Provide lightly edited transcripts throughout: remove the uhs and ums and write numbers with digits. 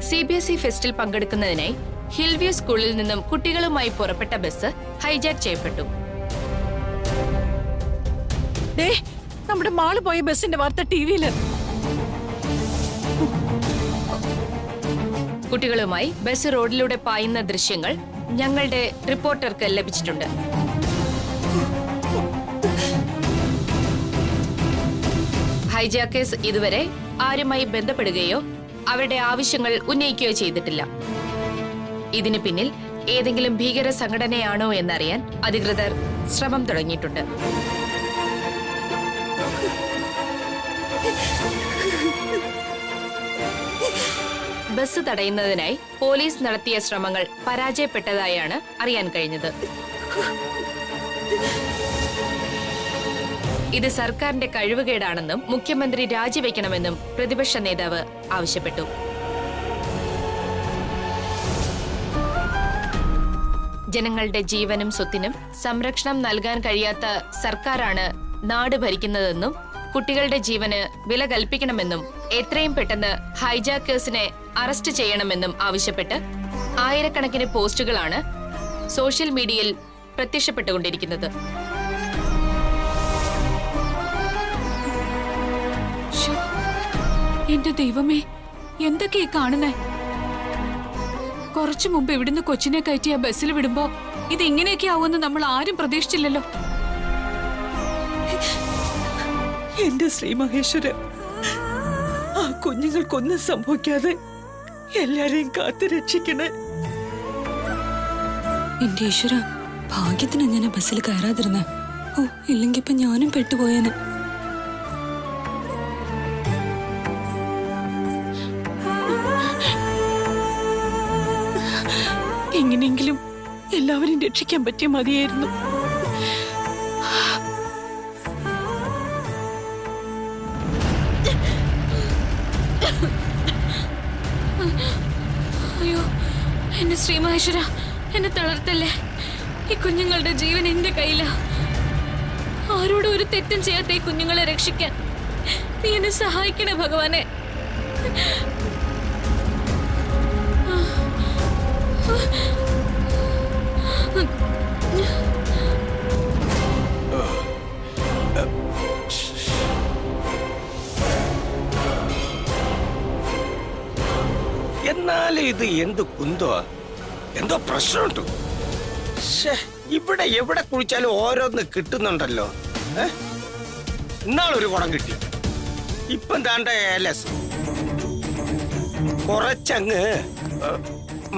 CBSE ഫെസ്റ്റിൽ പങ്കെടുക്കുന്നതിനായി Hillview സ്കൂളിൽ നിന്നും കുട്ടികളുമായി പുറപ്പെട്ട ബസ് ഹൈജാക്ക് ചെയ്യപ്പെട്ടു. നമ്മുടെ മാള് പോയ ബസിന്റെ വാർത്ത ടിവിയില്. കുട്ടികളുമായി ബസ് റോഡിലൂടെ പായുന്ന ദൃശ്യങ്ങൾ ഞങ്ങളുടെ റിപ്പോർട്ടർക്ക് ലഭിച്ചിട്ടുണ്ട്. ഹൈജാക്കേഴ്സ് ഇതുവരെ ആരുമായി ബന്ധപ്പെടുകയോ അവരുടെ ആവശ്യങ്ങൾ ഉന്നയിക്കുകയോ ചെയ്തിട്ടില്ല. ഇതിന് പിന്നിൽ ഏതെങ്കിലും ഭീകര സംഘടനയാണോ എന്നറിയാൻ അധികൃതർ ശ്രമം തുടങ്ങിയിട്ടുണ്ട്. ബസ് തടയുന്നതിനായി പോലീസ് നടത്തിയ ശ്രമങ്ങൾ പരാജയപ്പെട്ടതായാണ് അറിയാൻ കഴിഞ്ഞത്. ഇത് സർക്കാരിന്റെ കഴിവുകേടാണെന്നും മുഖ്യമന്ത്രി രാജിവെക്കണമെന്നും പ്രതിപക്ഷ നേതാവ് ആവശ്യപ്പെട്ടു. ജനങ്ങളുടെ ജീവനും സ്വത്തിനും സംരക്ഷണം നൽകാൻ കഴിയാത്ത സർക്കാരാണ് നാട് ഭരിക്കുന്നതെന്നും കുട്ടികളുടെ ജീവന് വില കൽപ്പിക്കണമെന്നും എത്രയും പെട്ടെന്ന് ഹൈജാക്കേഴ്സിനെ അറസ്റ്റ് ചെയ്യണമെന്നും ആവശ്യപ്പെട്ട് ആയിരക്കണക്കിന് പോസ്റ്റുകളാണ് സോഷ്യൽ മീഡിയയിൽ പ്രത്യക്ഷപ്പെട്ടുകൊണ്ടിരിക്കുന്നത്. എന്റെ ദൈവമേ, എന്തൊക്കെയാ കാണുന്നേ? കുറച്ചു മുമ്പ് ഇവിടുന്ന് കൊച്ചിനെ കയറ്റി ആ ബസ്സിൽ വിടുമ്പോ ഇത് ഇങ്ങനെയൊക്കെ ആവുമെന്ന് നമ്മൾ ആരും പ്രതീക്ഷിച്ചില്ലല്ലോ. എന്റെ ശ്രീ മഹേശ്വര, ആ കുഞ്ഞുങ്ങൾക്കൊന്നും സംഭവിക്കാതെ എല്ലാരെയും കാത്തു രക്ഷിക്കണേ. എന്റെ ഈശ്വര, ഭാഗ്യത്തിന് ഞാൻ ബസ്സിൽ കയറാതിരുന്നേ. ഓ, ഇല്ലെങ്കി ഇപ്പൊ ഞാനും പെട്ടുപോയേനെ. എങ്ങനെയെങ്കിലും എല്ലാവരും രക്ഷിക്കാൻ പറ്റിയ മതിയായിരുന്നു. അയ്യോ, എന്റെ ശ്രീ മഹേശ്വര, എന്നെ തളർത്തല്ലേ. ഈ കുഞ്ഞുങ്ങളുടെ ജീവൻ എന്റെ കയ്യിലാ. ആരോടും ഒരു തെറ്റും ചെയ്യാത്ത ഈ കുഞ്ഞുങ്ങളെ രക്ഷിക്കാൻ നീ എന്നെ സഹായിക്കണേ ഭഗവാനെ. എന്നാലും ഇത് എന്ത് കുന്തോ, എന്തോ പ്രശ്നമുണ്ട്. ഇവിടെ എവിടെ കുഴിച്ചാലും ഓരോന്ന് കിട്ടുന്നുണ്ടല്ലോ. ഇന്നാളൊരു കുടം കിട്ടി, ഇപ്പം താണ്ട ഏലസ്. കുറച്ചങ്ങ്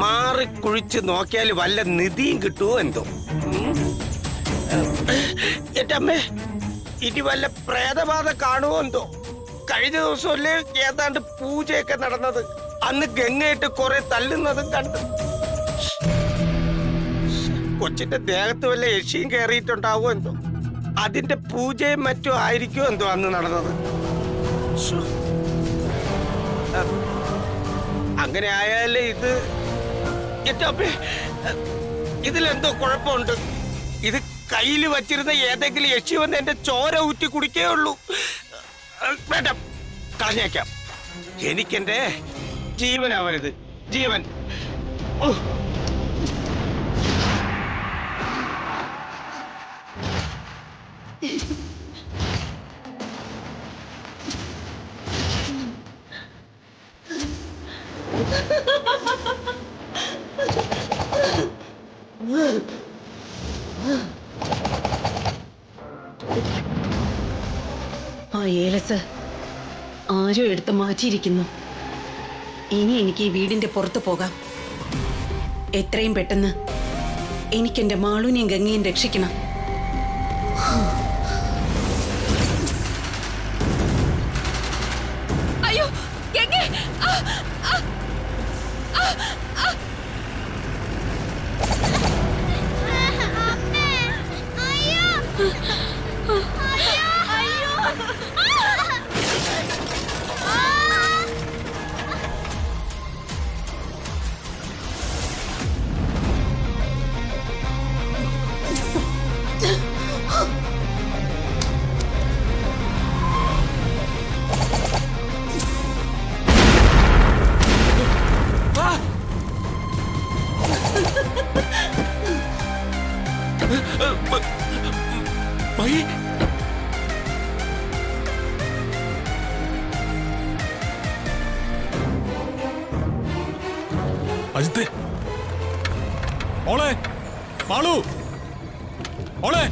മാറി കുഴിച്ച് നോക്കിയാൽ വല്ല നിധിയും കിട്ടുമോ എന്തോ. എന്റെ അമ്മേ, ഇനി വല്ല പ്രേതബാധ കാണുമോ എന്തോ. കഴിഞ്ഞ ദിവസമല്ലേ ഏതാണ്ട് പൂജയൊക്കെ നടന്നത്, അന്ന് ഗംഗയിട്ട് കുറെ തല്ലുന്നതും കണ്ടു. കൊച്ചിന്റെ ദേഹത്ത് വല്ല യക്ഷിയും കയറിയിട്ടുണ്ടാവോ എന്തോ. അതിന്റെ പൂജയും മറ്റും ആയിരിക്കും എന്തോ അന്ന് നടന്നത്. അങ്ങനെ ആയാലേ ഇത് ഇതിലെന്തോ കുഴപ്പമുണ്ട്. ഇത് കയ്യിൽ വച്ചിരുന്ന ഏതെങ്കിലും യക്ഷി വന്ന് എന്റെ ചോര ഊറ്റി കുടിക്കേ ഉള്ളൂ. വേണ്ട, കളഞ്ഞേക്കാം. എനിക്കെന്റെ ജീവനാവരുത്, ജീവൻ. ആ ഏലസ് ആരോ എടുത്ത് മാറ്റിയിരിക്കുന്നു. ഇനി എനിക്ക് ഈ വീടിന്റെ പുറത്ത് പോകാം. എത്രയും പെട്ടെന്ന് എനിക്കെന്റെ മാളൂനെയും ഗംഗയും രക്ഷിക്കണം. അയ്യോ, ഗംഗേ! അജിത്തെ, മോളെ, മാളു, മോളെ.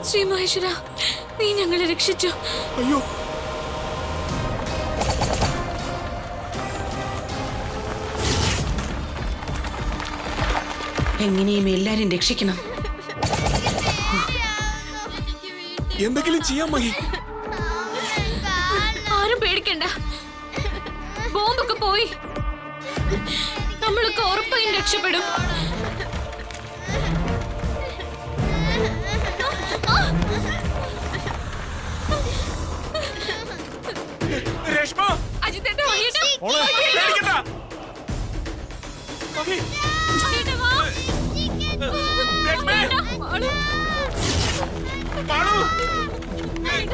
ശ്രീ മഹേശ്വര, നീ ഞങ്ങളെ രക്ഷിച്ചു. അയ്യോ, എങ്ങനെയും എല്ലാരും രക്ഷിക്കണം. എന്തെങ്കിലും ചെയ്യാൻ മഹി. ആരും പേടിക്കണ്ട, ബോംബൊക്കെ പോയി. നമ്മളൊക്കെ ഉറപ്പായും രക്ഷപ്പെടും. രേഷ്മ, അജിത്തേട്ടാ, മഹിയേട്ടാ, മോളെ, പേടിക്കണ്ട. മഹി, മഹിയേട്ടാ, വാ. രേഷ്മേ, മാളു, മാളു,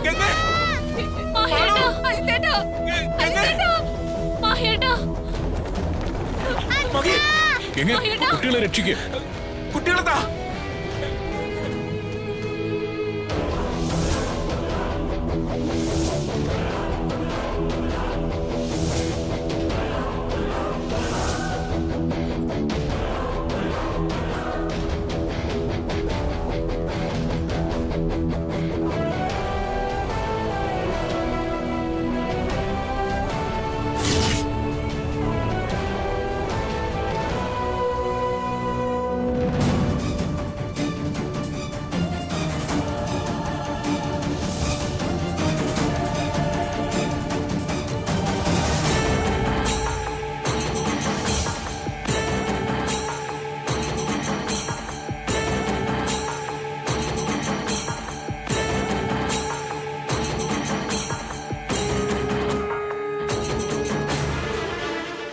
ഗംഗേ, മഹിയേട്ടാ, അജിത്തേട്ടാ, അജിത്തേട്ടാ, മഹിയേട്ടാ, മഹി, ഗംഗേ, മഹിയേട്ടാ. കുട്ടികളെ രക്ഷിക്കുക. കുട്ടികളെന്താ?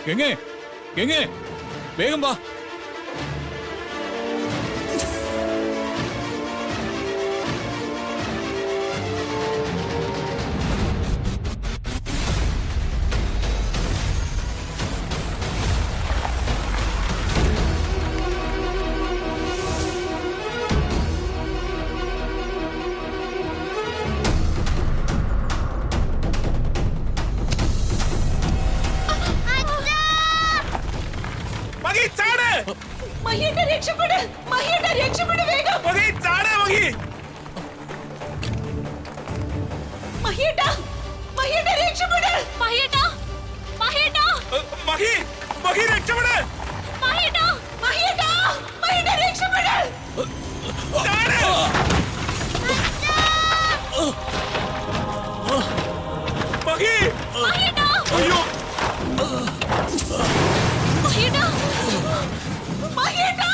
ഗംഗേ, ഗംഗേ, വേഗം വാ. മഹി, ചാട്. മഹിയേട്ടാ രക്ഷപ്പെട്, മഹിയേട്ടാ രക്ഷപ്പെട് വേഗം. മഹി, ചാട്. മഹി, മഹിയേട്ടാ, മഹിയേട്ടാ രക്ഷപ്പെട്. മഹിയേട്ടാ, മഹിയേട്ടാ, മഹി, മഹി, രക്ഷപ്പെട്. മഹിയേട്ടാ, മഹിയേട്ടാ, മഹിയേട്ടാ രക്ഷപ്പെട്. ചാട്. മഹി, മഹിയേട്ടാ, അയ്യോ, മഹിയേട്ടാ, മഹിയേട്ടാ,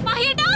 മഹിയേട്ടാ,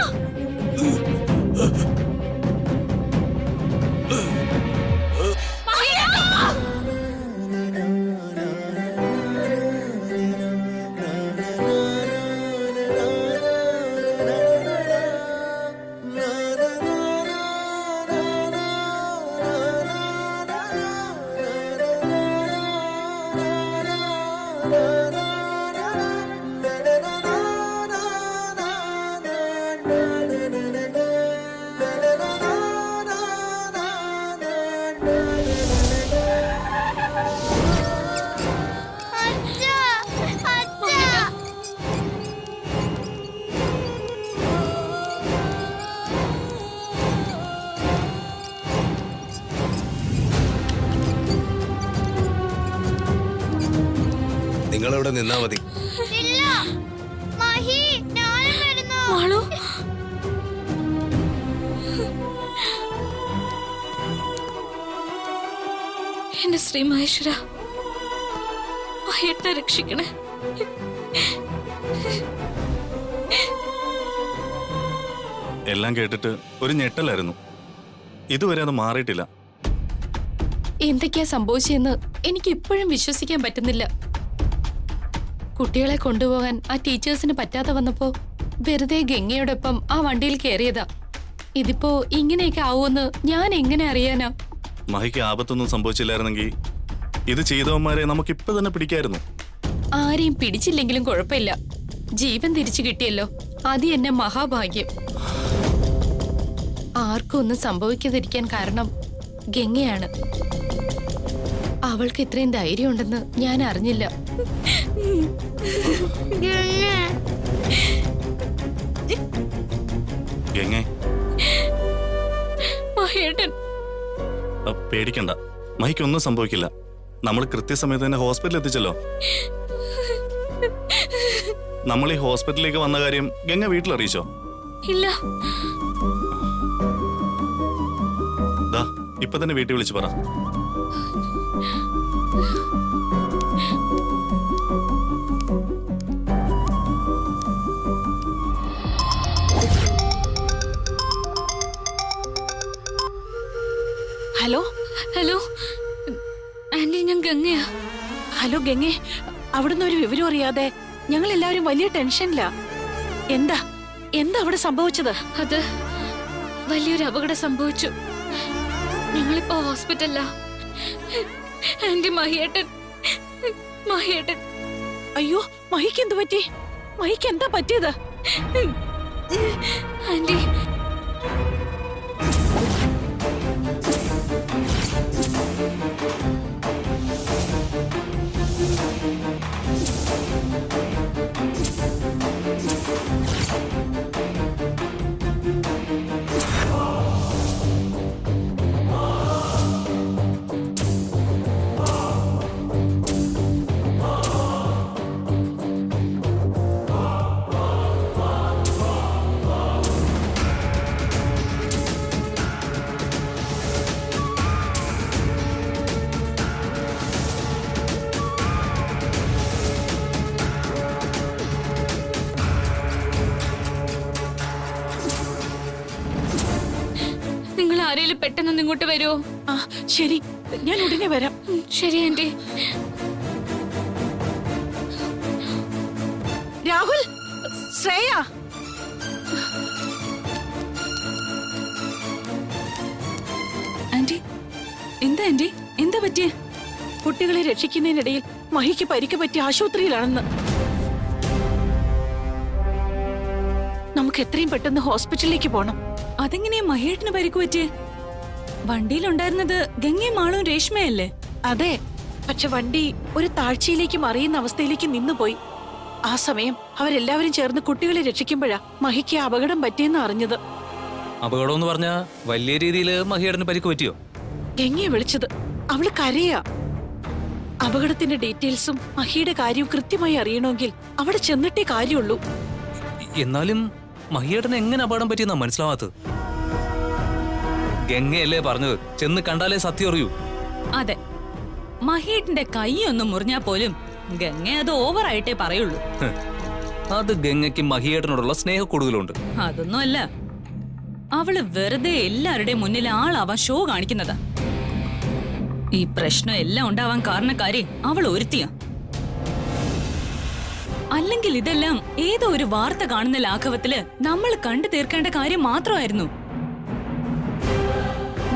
നിങ്ങളിവിടെ നിന്നാ മതി. മാളു, എന്റെ ശ്രീ മഹേശ്വര, മഹിയേട്ടനെ രക്ഷിക്കണേ. എല്ലാം കേട്ടിട്ട് ഒരു ഞെട്ടലായിരുന്നു. ഇതുവരെ അത് മാറിയിട്ടില്ല. എന്തൊക്കെയാ സംഭവിച്ചെന്ന് എനിക്ക് ഇപ്പോഴും വിശ്വസിക്കാൻ പറ്റുന്നില്ല. കുട്ടികളെ കൊണ്ടുപോകാൻ ആ ടീച്ചേഴ്സിന് പറ്റാതെ വന്നപ്പോ വെറുതെ ഗംഗയോടൊപ്പം ആ വണ്ടിയിൽ കയറിയതാ. ഇതിപ്പോ ഇങ്ങനെയൊക്കെ ആവുമെന്ന് ഞാൻ എങ്ങനെ അറിയാനാ? മഹിക്ക് ആപത്തൊന്നും സംഭവിച്ചില്ലായിരുന്നെങ്കിൽ ഇത് ചെയ്തവന്മാരെ നമുക്കിപ്പോ തന്നെ പിടിക്കായിരുന്നു. ആരെയും പിടിച്ചില്ലെങ്കിലും കുഴപ്പമില്ല, ജീവൻ തിരിച്ചു കിട്ടിയല്ലോ, അത് എന്നെ മഹാഭാഗ്യം. ആർക്കും ഒന്നും സംഭവിക്കാതിരിക്കാൻ കാരണം ഗംഗയാണ്. അവൾക്ക് ഇത്രയും ധൈര്യം ഉണ്ടെന്ന് ഞാൻ അറിഞ്ഞില്ല. ഗംഗേ, മഹേട്ടൻ പേടിക്കണ്ട, മഹിക്കൊന്നും സംഭവിക്കില്ല. നമ്മൾ കൃത്യസമയത്ത് തന്നെ ഹോസ്പിറ്റലിൽ എത്തിച്ചല്ലോ. നമ്മൾ ഈ ഹോസ്പിറ്റലിലേക്ക് വന്ന കാര്യം ഗംഗ വീട്ടിൽ അറിയിച്ചോ? ഇല്ല. ദാ ഇപ്പൊ തന്നെ വീട്ടിൽ വിളിച്ചു പറ. ഹലോ ഹലോ ആന്റി, ഞാൻ ഗംഗയാ. ഹലോ ഗംഗേ, അവിടുന്ന് ഒരു വിവരം അറിയാതെ ഞങ്ങൾ എല്ലാവരും വലിയ ടെൻഷനില്ല. എന്താ എന്താ അവിടെ സംഭവിച്ചത്? അത് വലിയൊരു അപകടം സംഭവിച്ചു. ഞങ്ങളിപ്പോ ഹോസ്പിറ്റലിലാ. ആന്റി, മഹിയേട്ടൻ. അയ്യോ, മഹിക്ക് എന്ത് പറ്റി? മഹിക്ക് എന്താ പറ്റിയത്? ആന്റി, നിങ്ങൾ ആരെങ്കിലും പെട്ടെന്ന് ഇങ്ങോട്ട് വരുമോ? ആ ശരി, ഞാൻ ഉടനെ വരാം. ശരി ആന്റി. രാഹുൽ, ശ്രേയ, ആന്റി, എന്താ ആന്റി, എന്താ പറ്റിയേ? കുട്ടികളെ രക്ഷിക്കുന്നതിനിടയിൽ മഹിക്ക് പരിക്ക് പറ്റി ആശുപത്രിയിലാണെന്ന്. നമുക്ക് എത്രയും പെട്ടെന്ന് ഹോസ്പിറ്റലിലേക്ക് പോണം. അതെങ്ങനെയാ മഹേട്ടിന് പരിക്ക് പറ്റിയേ? വണ്ടിയിലുണ്ടായിരുന്നത് ഗംഗയും മാളും രേഷ്മയല്ലേ? അതെ, പക്ഷെ വണ്ടി ഒരു താഴ്ചയിലേക്ക് മറിയുന്ന അവസ്ഥയിലേക്ക് നിന്നുപോയി. ആ സമയം അവരെല്ലാവരും ചേർന്ന് കുട്ടികളെ രക്ഷിക്കുമ്പോഴാ മഹിക്ക് അപകടം പറ്റിയെന്ന് അറിഞ്ഞത്. അപകടം എന്ന് പറഞ്ഞാ വലിയ രീതിയിൽ മഹിയേടന് പരിക്ക് പറ്റിയോ? ഗംഗയെ വിളിച്ചത്, അവള് കരയാ. അപകടത്തിന്റെ ഡീറ്റെയിൽസും മഹിയുടെ കാര്യവും കൃത്യമായി അറിയണമെങ്കിൽ അവിടെ ചെന്നിട്ടേ കാര്യമുള്ളൂ. എന്നാലും മഹിയേടന് എങ്ങനെ അപകടം പറ്റിയെന്നാ മനസ്സിലാവാത്തത്? ഗംഗയല്ലേ പറഞ്ഞത്, ചെന്ന് കണ്ടാലേ സത്യം അറിയൂ. അതെ, മഹേട്ടിന്റെ കൈയൊന്നും മുറിഞ്ഞാ പോലും ഗംഗ അത് ഓവറായിട്ടേ പറയുള്ളൂ. അത് ഗംഗയ്ക്ക് മഹിയേടനോടുള്ള സ്നേഹ കൂടുതലുണ്ട്. അതൊന്നുമല്ല, അവള് വെറുതെ എല്ലാവരുടെയും മുന്നിൽ ആളാവാൻ ഷോ കാണിക്കുന്നതാ. ഈ പ്രശ്നം എല്ലാം ഉണ്ടാവാൻ കാരണക്കാരി അവൾ ഒരുത്തിയ. അല്ലെങ്കിൽ ഇതെല്ലാം ഏതോ ഒരു വാർത്ത കാണുന്ന ലാഘവത്തില് നമ്മൾ കണ്ടു തീർക്കേണ്ട കാര്യം മാത്രമായിരുന്നു.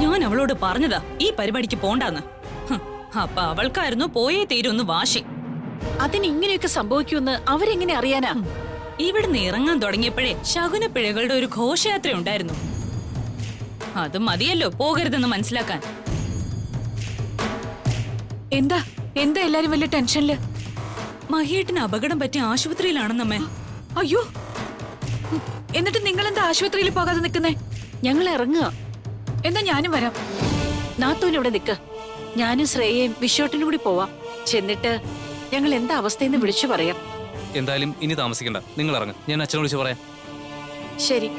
ഞാൻ അവളോട് പറഞ്ഞതാ ഈ പരിപാടിക്ക് പോണ്ടാന്ന്. അപ്പൊ അവൾക്കായിരുന്നു പോയേ തീരുന്ന് വാശി. അതിന് ഇങ്ങനെയൊക്കെ സംഭവിക്കുമെന്ന് അവരെങ്ങനെ അറിയാനാ? ഇവിടുന്ന് ഇറങ്ങാൻ തുടങ്ങിയപ്പോഴേ ശകുനപ്പിഴകളുടെ ഒരു ഘോഷയാത്ര ഉണ്ടായിരുന്നു. അത് മതിയല്ലോ പോകരുതെന്ന് മനസ്സിലാക്കാൻ. എന്താ എന്താ എല്ലാരും വലിയ ടെൻഷനില്? മഹിയേട്ടിന് അപകടം പറ്റി ആശുപത്രിയിലാണെന്നമ്മേ. അയ്യോ, എന്നിട്ട് നിങ്ങൾ എന്താ ആശുപത്രിയിൽ പോകാതെ നിൽക്കുന്നേ? ഞങ്ങൾ ഇറങ്ങുക. എന്നാ ഞാനും വരാം. നാത്തൂൻ ഇവിടെ നിൽക്ക്, ഞാനും ശ്രേയയും വിശ്വട്ടിനും കൂടി പോവാം. ചെന്നിട്ട് ഞങ്ങൾ എന്താ അവസ്ഥയെന്ന് വിളിച്ചു പറയാം. എന്തായാലും ഇനി താമസിക്കണ്ട, നിങ്ങൾ ഇറങ്ങ്, ഞാൻ അച്ഛനെ വിളിച്ച് പറയാം. ശരി.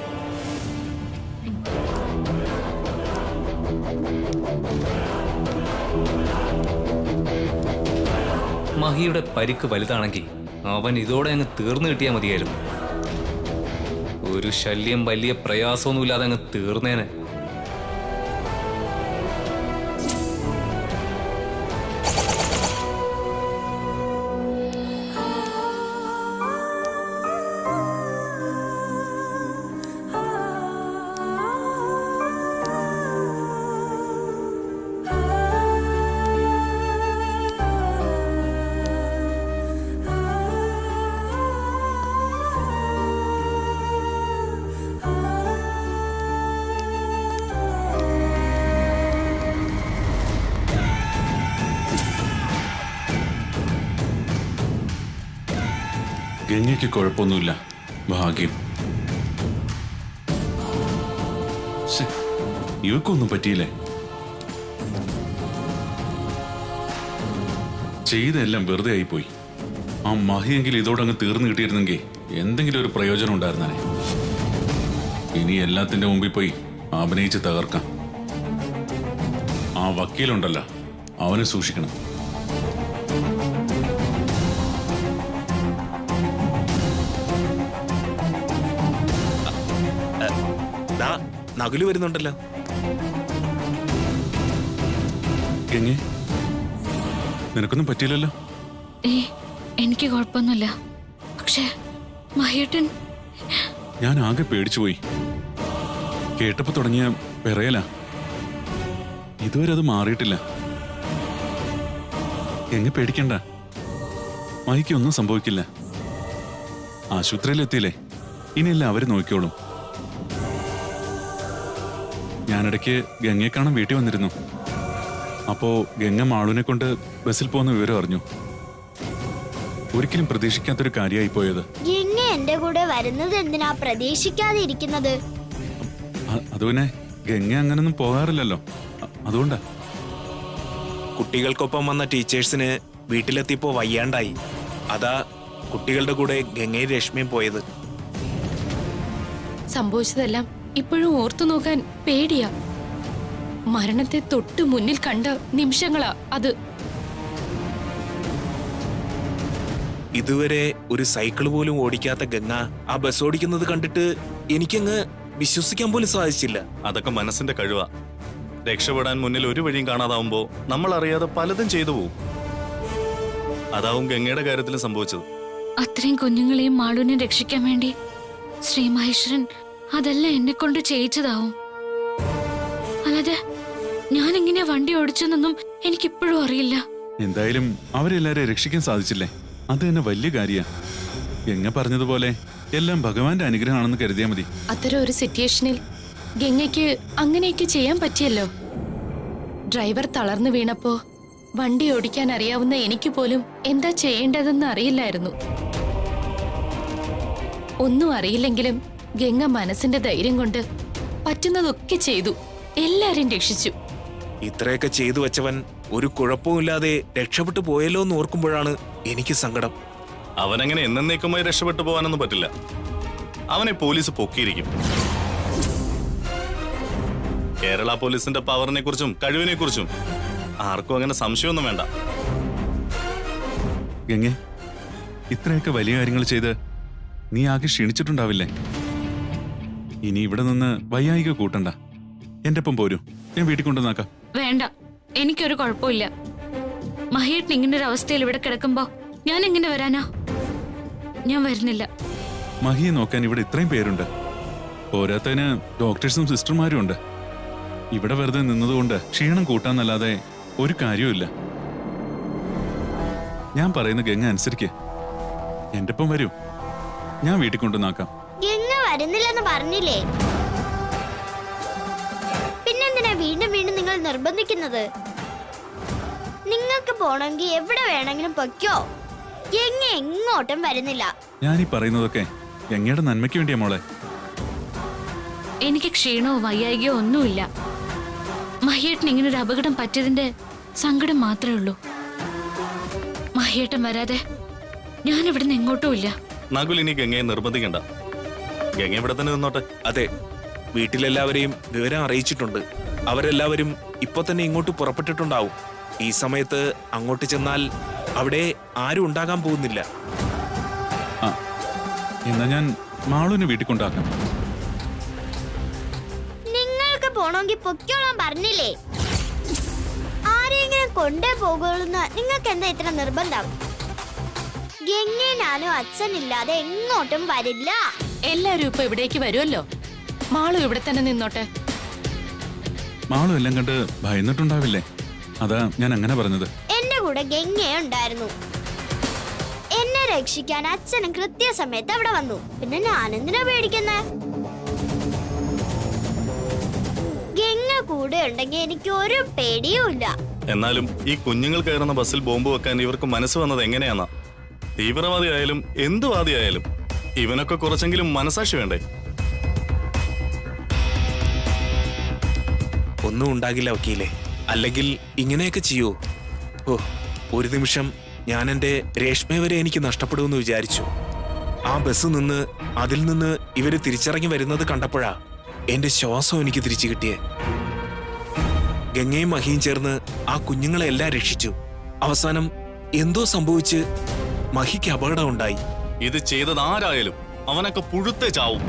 മഹിയുടെ പരിക്ക് വലുതാണെങ്കിൽ അവൻ ഇതോടെ അങ്ങ് തീർന്നു കിട്ടിയാൽ മതിയായിരുന്നു. ഒരു ശല്യം വലിയ പ്രയാസമൊന്നുമില്ലാതെ അങ്ങ് തീർന്നേനെ. ഗംഗയ്ക്ക് കുഴപ്പമൊന്നുമില്ല. ഭാഗ്യം. ശ്ശെ, ഇവക്കൊന്നും പറ്റിയില്ലേ? ചെയ്തെല്ലാം വെറുതെ ആയിപ്പോയി. ആ മഹിയെങ്കിൽ ഇതോടങ്ങ് തീർന്നു കിട്ടിയിരുന്നെങ്കിൽ എന്തെങ്കിലും ഒരു പ്രയോജനം ഉണ്ടായിരുന്നേ. ഇനി എല്ലാത്തിന്റെ മുമ്പിൽ പോയി അഭിനയിച്ച് തകർക്കാം. ആ വക്കീലുണ്ടല്ലോ, അവനെ സൂക്ഷിക്കണം. നകുല് വരുന്നുണ്ടല്ലോ. ഗംഗേ, നിനക്കൊന്നും പറ്റിയില്ലല്ലോ? എനിക്ക് കുഴപ്പമൊന്നുമില്ല. പക്ഷേ മഹേട്ടൻ, ഞാൻ ആകെ പേടിച്ചുപോയി. കേട്ടപ്പോ തുടങ്ങിയ വിറയല. ഇതുവരെ അത് മാറിയിട്ടില്ല. എങ്ങ പേടിക്കണ്ട, മൈക്ക് ഒന്നും സംഭവിക്കില്ല. ആശുപത്രിയിലെത്തിയില്ലേ, ഇനിയല്ല അവര് നോക്കിക്കോളും. ഞാനിടയ്ക്ക് ഗംഗയെ കാണാൻ വീട്ടിൽ വന്നിരുന്നു. അപ്പോ ഗംഗ മാളുവിനെ കൊണ്ട് ബസ്സിൽ പോകുന്ന വിവരം അറിഞ്ഞു. ഒരിക്കലും പ്രതീക്ഷിക്കാത്തൊരു കാര്യമായി പോയത്. ഗംഗ എന്റെ കൂടെ വരുന്നത് എന്തിനാ പ്രതീക്ഷിക്കാതെ ഇരിക്കുന്നത്? അത് പിന്നെ ഗംഗ അങ്ങനൊന്നും പോകാറില്ലല്ലോ, അതുകൊണ്ടാ. കുട്ടികൾക്കൊപ്പം വന്ന ടീച്ചേഴ്സിന് വീട്ടിലെത്തിയപ്പോ വയ്യാണ്ടായി. അതാ കുട്ടികളുടെ കൂടെ ഗംഗയും രശ്മിയും പോയത്. സംഭവിച്ചതെല്ലാം ഇപ്പോഴും ഓർത്തു നോക്കാൻ പേടിയാ. മരണത്തെ തൊട്ടു മുന്നിൽ കണ്ട നിമിഷങ്ങളാ അത്. ഇതുവരെ ഒരു സൈക്കിൾ പോലും ഓടിക്കാത്ത ഗംഗ ആ ബസ് ഓടിക്കുന്നത് കണ്ടിട്ട് എനിക്കങ്ങ് വിശ്വസിക്കാൻ പോലും സാധിച്ചില്ല. അതൊക്കെ മനസ്സിന്റെ കഴിവാ. രക്ഷപ്പെടാൻ മുന്നിൽ ഒരു വഴിയും കാണാതാവുമ്പോ നമ്മൾ അറിയാതെ പലതും ചെയ്തു പോവും. അതാവും ഗംഗയുടെ കാര്യത്തിൽ സംഭവിച്ചത്. അത്രയും കുഞ്ഞുങ്ങളെയും മാളുവിനെ രക്ഷിക്കാൻ വേണ്ടി ശ്രീ മഹേശ്വരൻ അതെല്ലാം എന്നെ കൊണ്ട് ചെയ്യിച്ചതാവും. അല്ലാതെ ഞാൻ എങ്ങനെയാ വണ്ടി ഓടിച്ചെന്നൊന്നും എനിക്കിപ്പോഴും അറിയില്ല. എന്തായാലും അവരെല്ലാരെയും രക്ഷിക്കാൻ സാധിച്ചില്ലേ, അത് തന്നെ വലിയ കാര്യാ. ഗംഗ പറഞ്ഞതുപോലെ എല്ലാം ഭഗവാന്റെ അനുഗ്രഹമാണെന്ന് കരുതിയാ മതി. അത്തരം ഒരു സിറ്റുവേഷനിൽ ഗംഗയ്ക്ക് അങ്ങനെയൊക്കെ ചെയ്യാൻ പറ്റിയല്ലോ. ഡ്രൈവർ തളർന്നു വീണപ്പോ വണ്ടി ഓടിക്കാൻ അറിയാവുന്ന എനിക്ക് പോലും എന്താ ചെയ്യേണ്ടതെന്ന് അറിയില്ലായിരുന്നു. ഒന്നും അറിയില്ലെങ്കിലും ഗംഗ മനസ്സിന്റെ ധൈര്യം കൊണ്ട് പറ്റുന്നതൊക്കെ ചെയ്തു, എല്ലാരെയും രക്ഷിച്ചു. ഇത്രയൊക്കെ ചെയ്തു വെച്ചവൻ ഒരു കുഴപ്പമില്ലാതെ രക്ഷപ്പെട്ടു പോയല്ലോ എന്ന് ഓർക്കുമ്പോഴാണ് എനിക്ക് സങ്കടം. അവനങ്ങനെ എന്നേക്കുമായി രക്ഷപ്പെട്ടു പോകാനൊന്നും പറ്റില്ല. അവനെ പോലീസ് പൊക്കിയിരിക്കും. കേരള പോലീസിന്റെ പവറിനെ കുറിച്ചും കഴിവിനെ കുറിച്ചും ആർക്കും അങ്ങനെ സംശയമൊന്നും വേണ്ട. ഗംഗെ, ഇത്രയൊക്കെ വലിയ കാര്യങ്ങൾ ചെയ്ത് നീ ആകെ ക്ഷീണിച്ചിട്ടുണ്ടാവില്ലേ? ഇനി ഇവിടെ നിന്ന് വയ്യായിക കൂട്ടണ്ട. എന്റെ ഒപ്പം പോരൂ, ഞാൻ വീട്ടിൽ കൊണ്ടുവന്നാക്കാം. വേണ്ട, എനിക്കൊരു കുഴപ്പമില്ല. മഹേട്ടൻ ഇങ്ങനെ ഒരു അവസ്ഥയിൽ ഇവിടെ കിടക്കുമ്പോ ഞാൻ എങ്ങനെ വരാനാ? ഞാൻ വരുന്നില്ല. മഹിയെ നോക്കാൻ ഇവിടെ ഇത്രയും പേരുണ്ട്. പോരാത്തതിന് ഡോക്ടേഴ്സും സിസ്റ്റർമാരും ഉണ്ട്. ഇവിടെ വെറുതെ നിന്നതുകൊണ്ട് ക്ഷീണം കൂട്ടാന്നല്ലാതെ ഒരു കാര്യവുമില്ല. ഞാൻ പറയുന്ന ഗംഗ അനുസരിക്ക്, എന്റെ ഒപ്പം വരൂ, ഞാൻ വീട്ടിൽ കൊണ്ടുവന്നാക്കാം. ഗംഗ വരുന്നില്ലെന്ന് പറഞ്ഞില്ലേ, പിന്നെന്തിനാ വീണ്ടും വീണ്ടും നിങ്ങൾ നിർബന്ധിക്കുന്നത്? നിങ്ങൾക്ക് പോണെങ്കിൽ എവിടെ വേണമെങ്കിലും പൊയ്ക്കോ. ഗംഗ എങ്ങോട്ടും വരുന്നില്ല. ഞാൻ ഈ പറയുന്നതൊക്കെ ഗംഗയുടെ നന്മയ്ക്ക് വേണ്ടിയാ മോളെ. എനിക്ക് ക്ഷീണമോ വയ്യായികയോ ഒന്നുമില്ല. മഹേട്ടൻ ഇങ്ങനെ ഒരു അപകടം പറ്റിയതിന്റെ സങ്കടം മാത്രമേ ഉള്ളൂ. മഹേട്ടൻ വരാതെ ഞാൻ ഇവിടുന്ന് എങ്ങോട്ടും ഇല്ല. നകുൽ ഇനി ഗംഗയെ നിർബന്ധിക്കണ്ട. ഗംഗ ഇവിടെ തന്നെ നിന്നോട്ടെ. അതെ, വീട്ടിലെല്ലാവരെയും വിവരം അറിയിച്ചിട്ടുണ്ട്. അവരെല്ലാവരും ഇപ്പൊ തന്നെ ഇങ്ങോട്ട് പുറപ്പെട്ടിട്ടുണ്ടാവും. ഈ സമയത്ത് അങ്ങോട്ട് ചെന്നാൽ അവിടെ ആരും ഉണ്ടാകാൻ പോകുന്നില്ല. എന്നാ ഞാൻ മാളുവിനെ വീട്ടിൽ കൊണ്ടാക്കാം. നിങ്ങൾക്ക് പോണമെങ്കിൽ പൊയ്ക്കോളാൻ പറഞ്ഞില്ലേ? ആരെങ്കിലും കൊണ്ടേ പോകുള്ളൂന്ന് നിങ്ങൾക്ക് എന്താ ഇത്ര നിർബന്ധം? ഗംഗയെ ഞാനും അച്ഛനില്ലാതെ എങ്ങോട്ടും വരില്ല. എല്ലാരും ഇപ്പൊ ഇവിടേക്ക് വരുമല്ലോ. മാളു ഇവിടെ തന്നെ നിന്നോട്ടെ. മാളു എല്ലാം കണ്ട് ഭയന്നിട്ടുണ്ടാവില്ലേ? അതാ ഞാൻ അങ്ങനെ പറഞ്ഞത്. എന്റെ കൂടെ ഗംഗയെ ഉണ്ടായിരുന്നു. എന്നെ രക്ഷിക്കാൻ അച്ഛനും കൃത്യസമയത്ത് അവിടെ വന്നു. പിന്നെ ഞാനെന്തിനാ പേടിക്കുന്നേ? ഗംഗ കൂടെ ഉണ്ടെങ്കിൽ എനിക്ക് ഒരു പേടിയും ഇല്ല. എന്നാലും ഈ കുഞ്ഞുങ്ങൾ കയറുന്ന ബസ്സിൽ ബോംബ് വെക്കാൻ ഇവർക്ക് മനസ്സ് വന്നത് എങ്ങനെയാന്നാ? തീവ്രവാദിയായാലും എന്ത് വാദിയായാലും ഇവനൊക്കെ കുറച്ചെങ്കിലും മനസാക്ഷി വേണ്ടേ? ഒന്നും ഉണ്ടാകില്ല വക്കീലേ. അല്ലെങ്കിൽ ഇങ്ങനെയൊക്കെ ചെയ്യൂ? ഓ, ഒരു നിമിഷം ഞാൻ എൻ്റെ രേഷ്മ വരെ എനിക്ക് നഷ്ടപ്പെടുമെന്ന് വിചാരിച്ചു. ആ ബസ് നിന്ന് അതിൽ നിന്ന് ഇവര് തിരിച്ചിറങ്ങി വരുന്നത് കണ്ടപ്പോഴാ എന്റെ ശ്വാസം എനിക്ക് തിരിച്ചു കിട്ടിയേ. ഗംഗയും മഹിയും ചേർന്ന് ആ കുഞ്ഞുങ്ങളെ എല്ലാം രക്ഷിച്ചു. അവസാനം എന്തോ സംഭവിച്ച് മഹിക്ക് അപകടം ഉണ്ടായി. ഇത് ചെയ്തത് ആരായാലും അവനൊക്കെ പുഴുത്തെ ചാവും.